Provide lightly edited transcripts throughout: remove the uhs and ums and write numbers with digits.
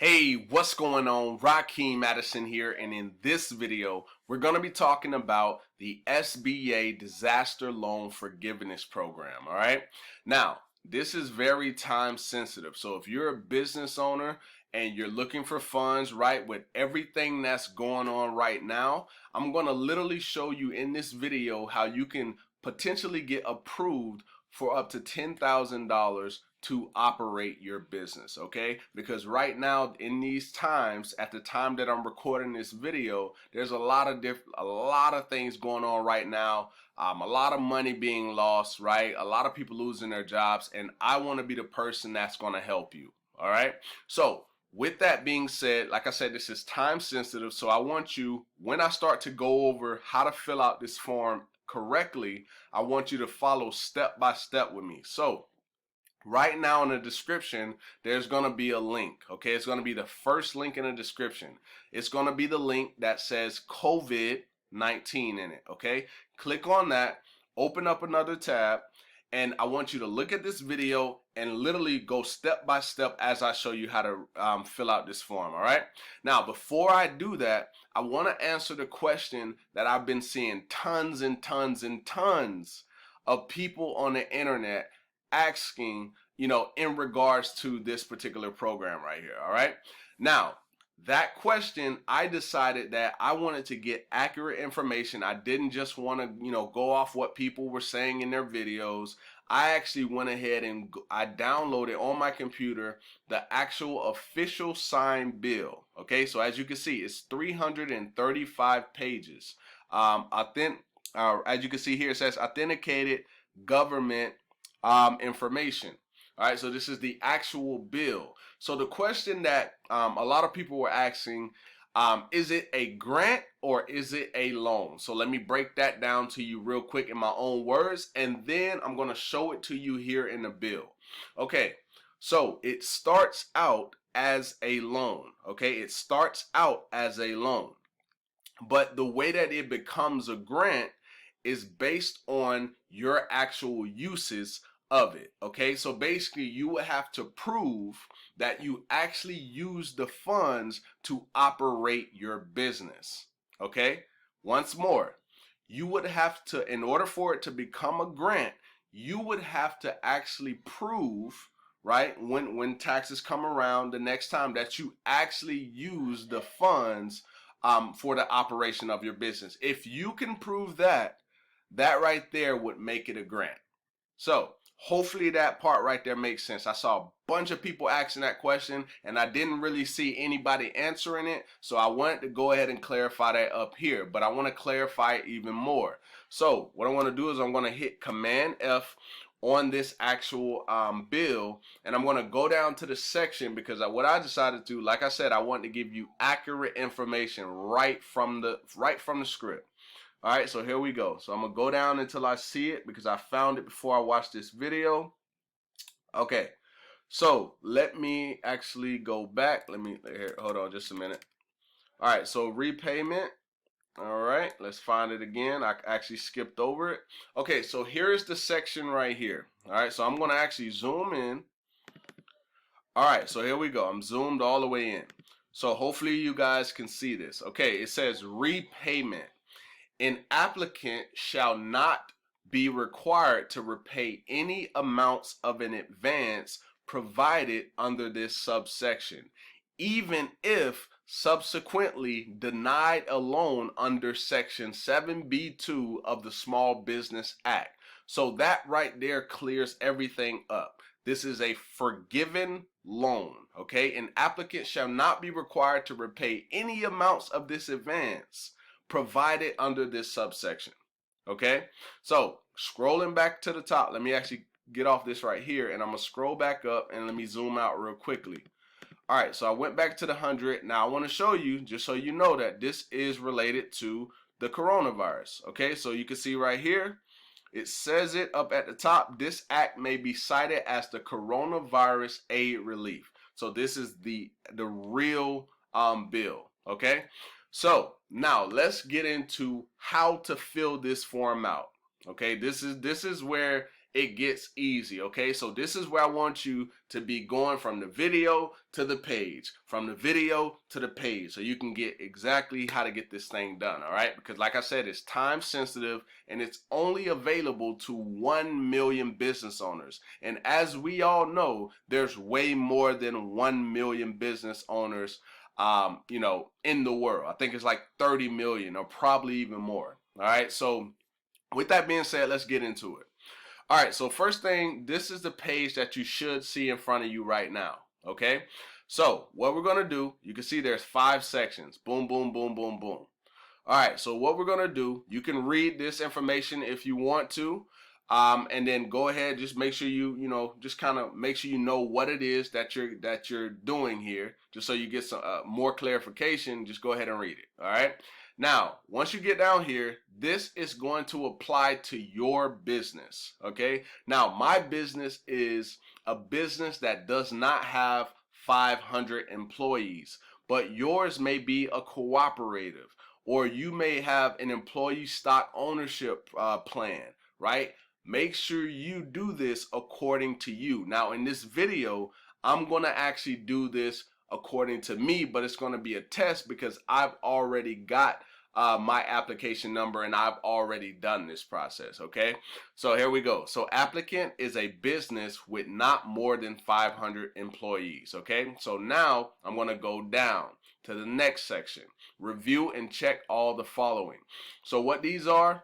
Hey, what's going on? Rakeem Madison here, and in this video, we're going to be talking about the SBA Disaster Loan Forgiveness Program, all right? Now, this is very time sensitive, so if you're a business owner and you're looking for funds, right, with everything that's going on right now, I'm going to literally show you in this video how you can potentially get approved for up to $10,000 to operate your business, okay? Because right now in these times, at the time that I'm recording this video, there's a lot of things going on right now. A lot of money being lost, right? A lot of people losing their jobs, and I want to be the person that's going to help you, all right? So with that being said, like I said, this is time sensitive, so I want you, when I start to go over how to fill out this form correctly, I want you to follow step by step with me. So right now in the description, there's going to be a link, okay? It's going to be the first link in the description. It's going to be the link that says COVID-19 in it, okay? Click on that, open up another tab, and I want you to look at this video and literally go step by step as I show you how to fill out this form, all right? Now, before I do that, I want to answer the question that I've been seeing tons and tons and tons of people on the internet asking, in regards to this particular program right here, all right? Now, that question, I decided that I wanted to get accurate information. I didn't just want to, go off what people were saying in their videos. I actually went ahead and I downloaded on my computer the actual official signed bill. Okay, so as you can see, it's 335 pages. As you can see here, it says authenticated government information. All right, so this is the actual bill. So the question that a lot of people were asking, is it a grant or is it a loan? So let me break that down to you real quick in my own words, and then I'm going to show it to you here in the bill. Okay, so it starts out as a loan. Okay, it starts out as a loan. But the way that it becomes a grant is based on your actual uses of it. Okay, so basically you would have to prove that you actually use the funds to operate your business. Okay, once more, you would have to, in order for it to become a grant, you would have to actually prove, right, when taxes come around the next time, that you actually use the funds for the operation of your business. If you can prove that, that right there would make it a grant. So hopefully that part right there makes sense. I saw a bunch of people asking that question and I didn't really see anybody answering it. So I wanted to go ahead and clarify that up here, but I want to clarify it even more. So what I want to do is I'm going to hit Command F on this actual bill, and I'm going to go down to the section because what I decided to, like I said, I want to give you accurate information right from the script. All right, so here we go. So I'm gonna go down until I see it because I found it before I watched this video. Okay, so let me actually go back. Here, hold on just a minute. All right, so repayment. All right, let's find it again. I actually skipped over it. Okay, so here is the section right here. All right, so I'm gonna actually zoom in. All right, so here we go. I'm zoomed all the way in. So hopefully you guys can see this. Okay, it says repayment. An applicant shall not be required to repay any amounts of an advance provided under this subsection, even if subsequently denied a loan under Section 7B2 of the Small Business Act. So that right there clears everything up. This is a forgiven loan, okay? An applicant shall not be required to repay any amounts of this advance provided under this subsection. Okay, so scrolling back to the top, let me actually get off this right here, and I'm gonna scroll back up and let me zoom out real quickly. All right, so I went back to the 100. Now I want to show you, just so you know, that this is related to the coronavirus. Okay, so you can see right here, it says it up at the top. This act may be cited as the coronavirus aid relief. So this is the real bill. Okay. So now let's get into how to fill this form out. Okay, this is where it gets easy, okay? So this is where I want you to be going from the video to the page, from the video to the page, so you can get exactly how to get this thing done, all right? Because like I said, it's time sensitive and it's only available to 1 million business owners. And as we all know, there's way more than 1 million business owners in the world. I think it's like 30 million or probably even more. All right. So with that being said, let's get into it. All right. So first thing, this is the page that you should see in front of you right now. Okay. So what we're going to do, you can see there's 5 sections. Boom, boom, boom, boom, boom. All right. So what we're going to do, you can read this information if you want to. And then go ahead, just make sure just kind of make sure you know what it is that you're doing here, just so you get some more clarification. Just go ahead and read it. All right. Now, once you get down here, this is going to apply to your business. Okay. Now, my business is a business that does not have 500 employees, but yours may be a cooperative, or you may have an employee stock ownership plan, right? Make sure you do this according to you. Now in this video, I'm going to actually do this according to me, but it's going to be a test because I've already got my application number and I've already done this process. Okay, so here we go. So applicant is a business with not more than 500 employees. Okay, so now I'm going to go down to the next section, review and check all the following. So what these are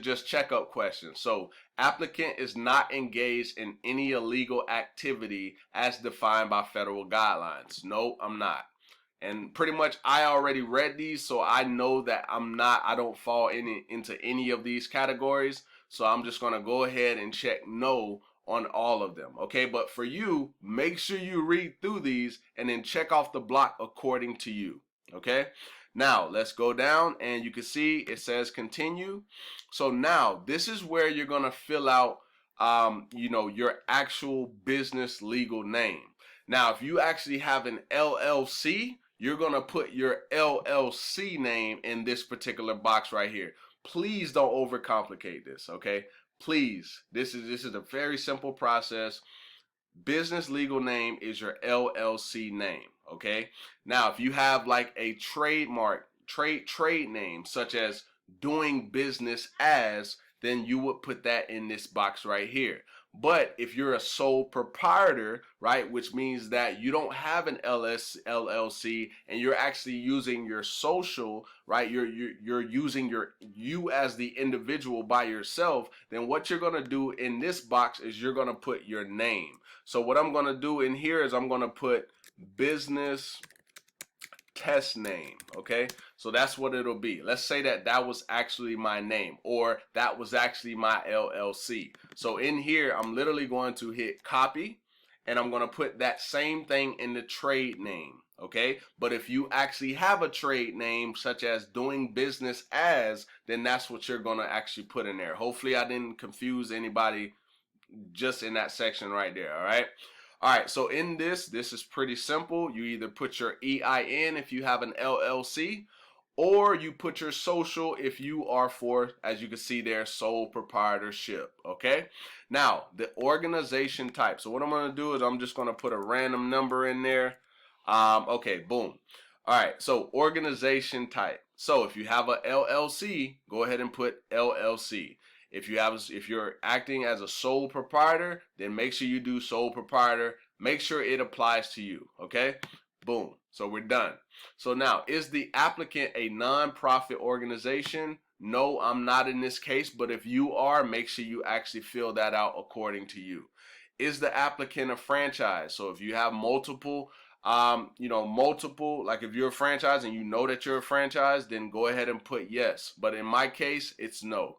just checkup questions. So applicant is not engaged in any illegal activity as defined by federal guidelines. No, I'm not. And pretty much I already read these, so I know that I don't fall into any of these categories. So I'm just going to go ahead and check no on all of them. Okay, but for you, make sure you read through these and then check off the block according to you. Okay. Now let's go down and you can see it says continue. So now this is where you're going to fill out your actual business legal name. Now if you actually have an LLC, you're going to put your LLC name in this particular box right here. Please don't overcomplicate this, okay? Please. This is a very simple process. Business legal name is your LLC name. Okay. Now, if you have like a trademark, trade name, such as doing business as, then you would put that in this box right here. But if you're a sole proprietor, right, which means that you don't have an LLC and you're actually using your social, right, you're using you as the individual by yourself, then what you're going to do in this box is you're going to put your name. So what I'm going to do in here is I'm going to put business test name. Okay, so that's what it'll be. Let's say that was actually my name, or that was actually my LLC. So in here I'm literally going to hit copy and I'm going to put that same thing in the trade name. Okay, but if you actually have a trade name such as doing business as, then that's what you're going to actually put in there. Hopefully I didn't confuse anybody just in that section right there. All right. All right. So in this is pretty simple. You either put your EIN if you have an LLC, or you put your social if you are for, as you can see there, sole proprietorship. Okay. Now the organization type. So what I'm going to do is I'm just going to put a random number in there. Okay. Boom. All right. So organization type. So if you have a LLC, go ahead and put LLC. If you're acting as a sole proprietor, then make sure you do sole proprietor. Make sure it applies to you. Okay. Boom. So we're done. So now, is the applicant a nonprofit organization? No, I'm not in this case, but if you are, make sure you actually fill that out according to you. Is the applicant a franchise? So if you have multiple, like if you're a franchise and you know that you're a franchise, then go ahead and put yes. But in my case, it's no.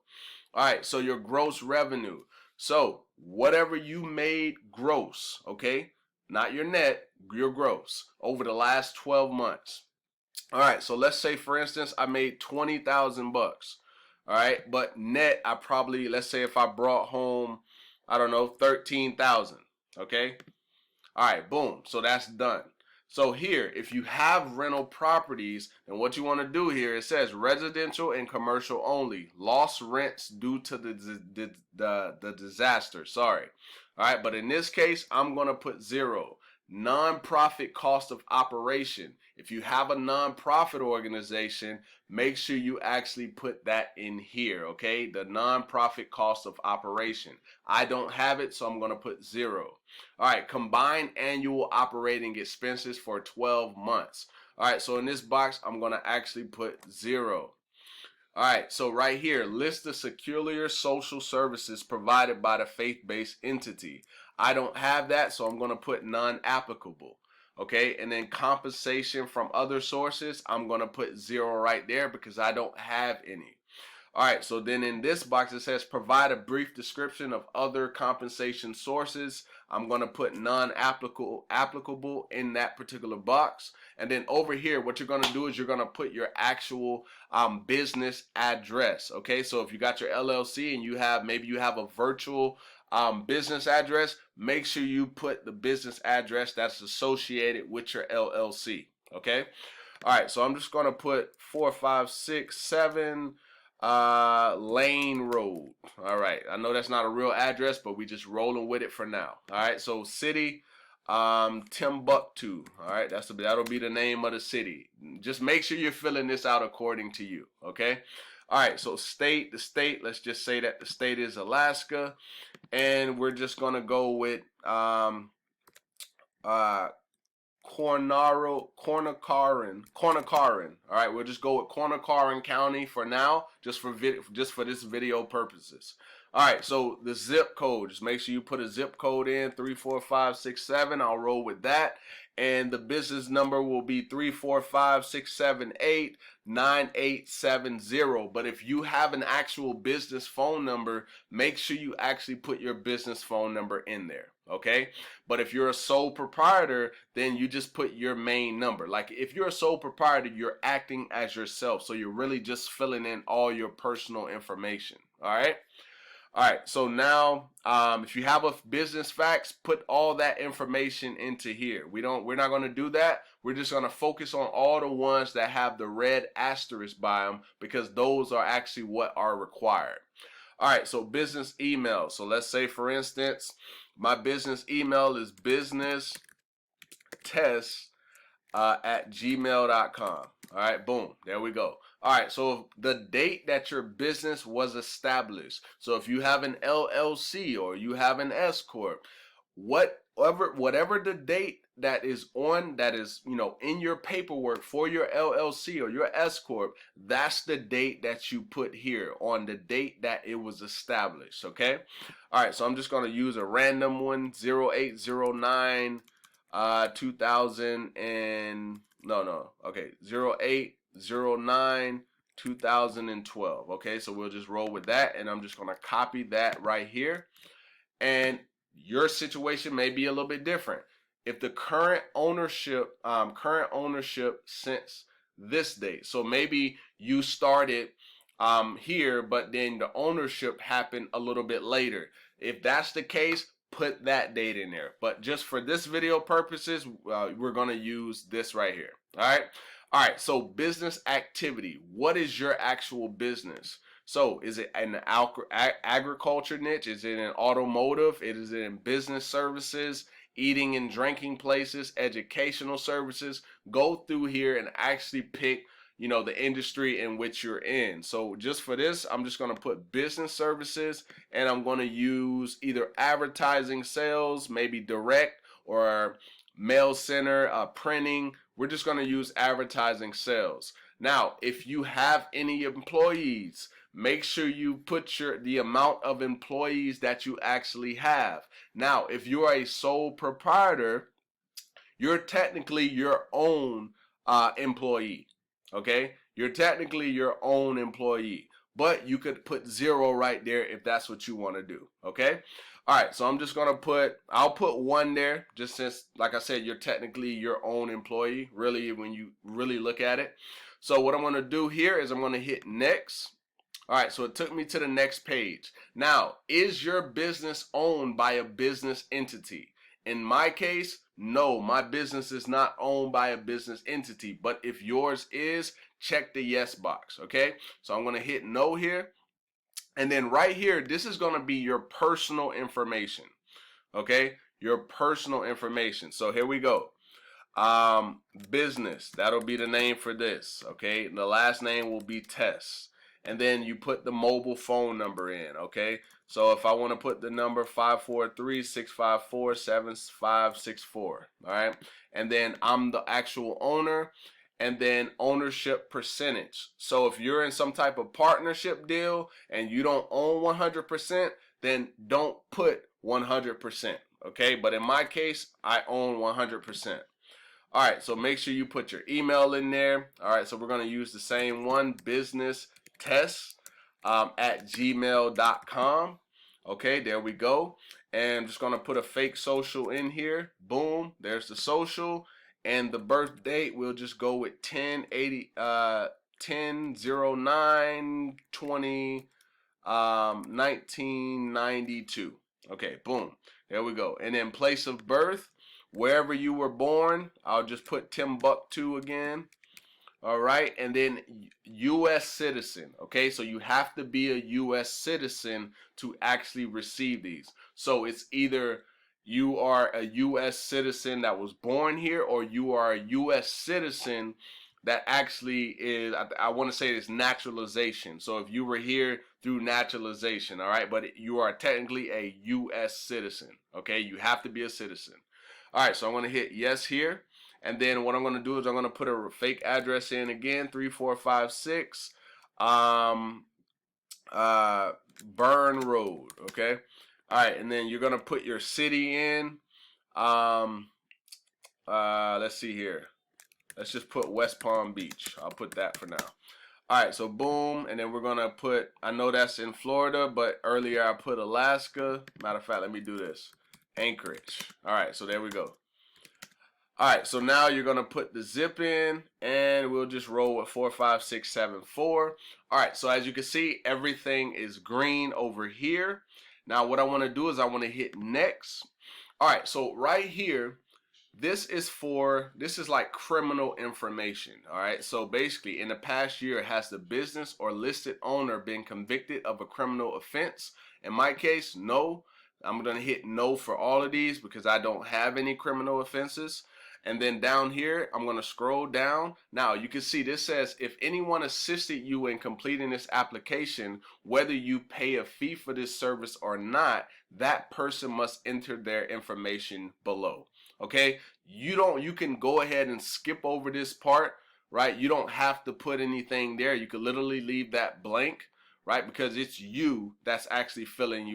All right, so your gross revenue. So whatever you made gross, okay? Not your net, your gross, over the last 12 months. All right, so let's say, for instance, I made 20,000 bucks. All right, but net, I probably, let's say if I brought home, I don't know, 13,000, okay? All right, boom, so that's done. So here, if you have rental properties, then what you want to do here, it says residential and commercial only. Lost rents due to the disaster. Sorry. All right, but in this case, I'm going to put 0. Non-profit cost of operation. If you have a non-profit organization, make sure you actually put that in here, okay? The non-profit cost of operation. I don't have it, so I'm going to put 0. All right, combined annual operating expenses for 12 months. All right, so in this box, I'm going to actually put 0. All right, so right here, list the secular social services provided by the faith-based entity. I don't have that, so I'm going to put non-applicable. Okay, and then compensation from other sources, I'm going to put 0 right there because I don't have any. All right, so then in this box it says provide a brief description of other compensation sources. I'm going to put non-applicable in that particular box. And then over here, what you're going to do is you're going to put your actual business address. Okay, so if you got your LLC and you have, maybe you have a virtual business address, make sure you put the business address that's associated with your LLC. Okay, all right, so I'm just going to put 4567 Lane Road. All right, I know that's not a real address, but we just rolling with it for now. All right, so city, Timbuktu. All right, that'll be the name of the city. Just make sure you're filling this out according to you. Okay. All right, so state, let's just say that the state is Alaska, and we're just gonna go with Cornacarin. All right, we'll just go with Cornacarin County for now, just for this video purposes. All right, so the zip code, just make sure you put a zip code in 34567. I'll roll with that, and the business number will be 345-678-9870. But if you have an actual business phone number, make sure you actually put your business phone number in there. Okay, but if you're a sole proprietor, then you just put your main number. Like if you're a sole proprietor, you're acting as yourself, so you're really just filling in all your personal information. All right. All right, so now if you have a business fax, put all that information into here. We're not going to do that. We're just going to focus on all the ones that have the red asterisk by them, because those are actually what are required. All right, so business email. So let's say, for instance, my business email is businesstest@gmail.com. All right, boom, there we go. All right, so the date that your business was established. So if you have an LLC or you have an S corp, whatever the date that is in your paperwork for your LLC or your S corp, that's the date that you put here, on the date that it was established. Okay. All right, so I'm just going to use a random one, 0809 2000 and okay, 0809 2012. Okay, so we'll just roll with that, and I'm just going to copy that right here. And your situation may be a little bit different. If the current ownership since this date, so maybe you started here, but then the ownership happened a little bit later. If that's the case, put that date in there. But just for this video purposes, we're going to use this right here. All right. All right. So business activity. What is your actual business? So is it an agriculture niche? Is it in automotive? Is it in business services, eating and drinking places, educational services? Go through here and actually pick the industry in which you're in. So just for this, I'm just going to put business services, and I'm going to use either advertising, sales, maybe direct, or mail center, printing. We're just going to use advertising, sales. Now, if you have any employees, make sure you put the amount of employees that you actually have. Now, if you're a sole proprietor, you're technically your own employee. Okay, you're technically your own employee, but you could put 0 right there if that's what you want to do. Okay. All right, so I'm just gonna I'll put 1 there, just since, like I said, you're technically your own employee, really, when you really look at it. So what I'm gonna do here is I'm gonna hit next. All right, so it took me to the next page. Now, is your business owned by a business entity? In my case, no, my business is not owned by a business entity. But if yours is, check the yes box, okay? So I'm going to hit no here. And then right here, this is going to be your personal information, okay? Your personal information. So here we go. Business, that'll be the name for this, okay? And the last name will be Tess. And then you put the mobile phone number in, okay? So if I want to put the number 543-654-7564, all right? And then I'm the actual owner, and then ownership percentage. So if you're in some type of partnership deal and you don't own 100%, then don't put 100%, okay? But in my case, I own 100%. All right, so make sure you put your email in there. All right, so we're going to use the same one, businesstest@gmail.com. Okay, there we go. And I'm just going to put a fake social in here. Boom, there's the social. And the birth date, we'll just go with 1992. Okay, boom, there we go. And then place of birth, wherever you were born, I'll just put Timbuktu again. All right, and then U.S. citizen. Okay, so you have to be a U.S. citizen to actually receive these. So it's either you are a U.S. citizen that was born here, or you are a U.S. citizen that actually is, I want to say it's naturalization. So if you were here through naturalization, all right, but you are technically a U.S. citizen. Okay, you have to be a citizen. All right, so I'm going to hit yes here. And then what I'm going to do is I'm going to put a fake address in again, 3456 Burn Road, okay? All right, and then you're going to put your city in. Let's see here. Let's just put West Palm Beach. I'll put that for now. All right, so boom, and then we're going to put, I know that's in Florida, but earlier I put Alaska. Matter of fact, let me do this. Anchorage. All right, so there we go. All right, so now you're going to put the zip in, and we'll just roll with 45674. All right, so as you can see, everything is green over here. Now what I want to do is I want to hit next. All right, so right here, this is like criminal information. All right, so basically in the past year, has the business or listed owner been convicted of a criminal offense? In my case, no. I'm going to hit no for all of these because I don't have any criminal offenses. And then down here, I'm going to scroll down. Now, you can see this says, if anyone assisted you in completing this application, whether you pay a fee for this service or not, that person must enter their information below. Okay? You can go ahead and skip over this part, right? You don't have to put anything there. You could literally leave that blank, right? Because it's you that's actually filling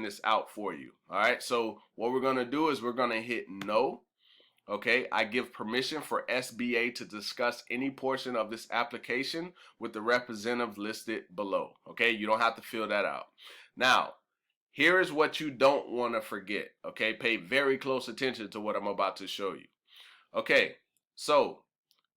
this out for you. All right? So what we're going to do is we're going to hit no. Okay, I give permission for SBA to discuss any portion of this application with the representative listed below. Okay, you don't have to fill that out. Now, here is what you don't want to forget. Okay, pay very close attention to what I'm about to show you. Okay, so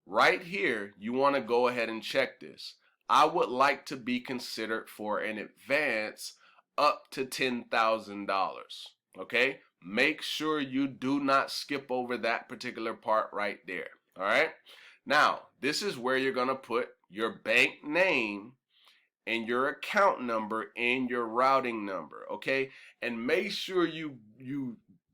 right here, you want to go ahead and check this. I would like to be considered for an advance up to $10,000. Okay, make sure you do not skip over that particular part right there. All right, now this is where you're going to put your bank name and your account number and your routing number. Okay, and make sure you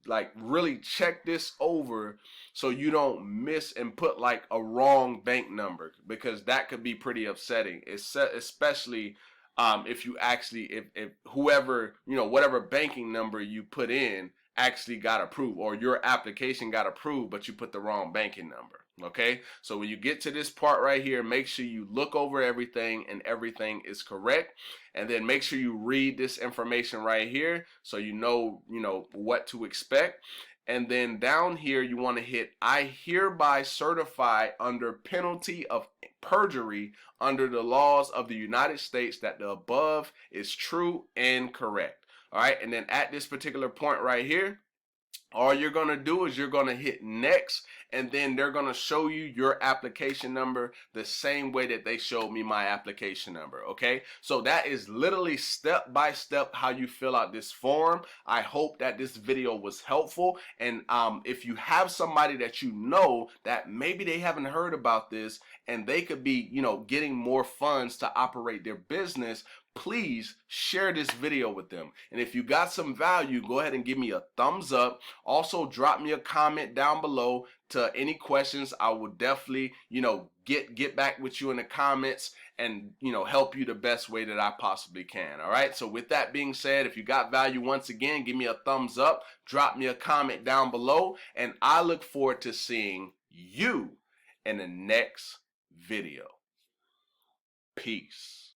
like really check this over so you don't miss and put like a wrong bank number, because that could be pretty upsetting, especially if you actually, if whoever, whatever banking number you put in actually got approved, or your application got approved, but you put the wrong banking number. Okay, so when you get to this part right here, make sure you look over everything and everything is correct, and then make sure you read this information right here so you know what to expect. And then down here you want to hit I hereby certify under penalty of perjury under the laws of the United States that the above is true and correct. All right, and then at this particular point right here, All you're going to do is you're going to hit next, and then they're going to show you your application number the same way that they showed me my application number. Okay, so that is literally step by step how you fill out this form. I hope that this video was helpful, and if you have somebody that you know that maybe they haven't heard about this and they could be, you know, getting more funds to operate their business, please share this video with them. And if you got some value, go ahead and give me a thumbs up. Also, drop me a comment down below to any questions. I will definitely, you know, get back with you in the comments and, you know, help you the best way that I possibly can. All right. So with that being said, if you got value, once again, give me a thumbs up, drop me a comment down below, and I look forward to seeing you in the next video. Peace.